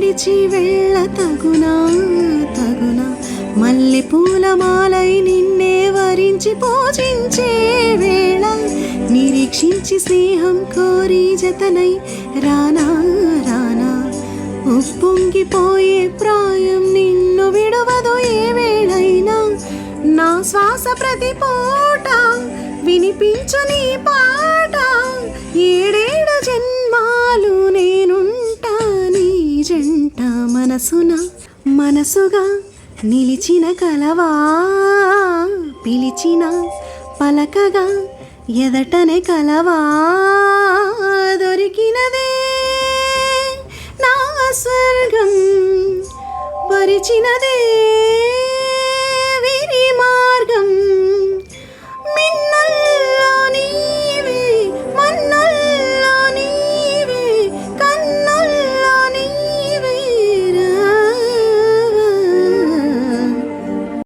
విడిచి వెళ్ళ తగునా తగునా మల్లె పూలమాలై నిన్నే వరించి పూజించే వేళ నిరీక్షించి స్నేహం కోరి జతనై రానా రానా ఉప్పొంగిపోయే ప్రాయం నిన్ను విడువదు ఏ వేళైనా నా శ్వాస ప్రతి పూట వినిపించు నీ పాట ఏడేడు జన్మాలు నేనుంటా నీ జంట మనసున మనసుగా నిలిచిన కలవా పిలిచిన పలకగా ఎదటనే కలవా దొరికినదే నా స్వర్గం పరిచినదే